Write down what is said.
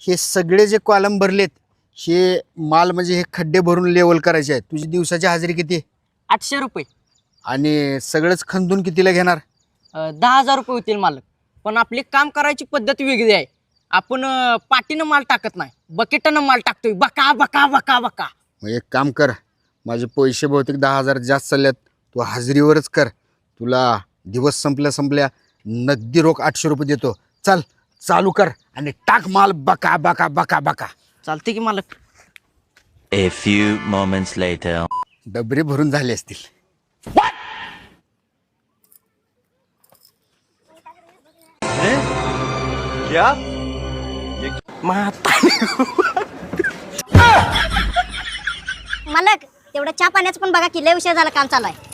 हे सगळे जे कॉलम भरलेत हे माल म्हणजे हे खड्डे भरून लेवल करायचे आहेत. तुझी दिवसाची हजेरी किती? 800 रुपये. आणि सगळंच खंदून कितीला घेणार? 10,000 रुपये होतील मालक. पण आपली काम करायची पद्धत वेगळी आहे. आपण पाटीनं माल टाकत नाही, बकेटानं माल टाकतोय. बका बका बका बका. मग एक काम कर, माझे पैसे बहुतेक 10,000 जास्त चालल्यात, तू हजेरीवरच कर. तुला दिवस संपल्या नगदी रोख 800 रुपये देतो. चल चालू कर आणि टाक माल. बका बका बका बका. चालते की मालक. A few moments later. डबरे भरून झाले असतील. क्या? मालक तेवढं चहा पाण्याचं पण बघा की लय उशीर झाला, काम चालू आहे.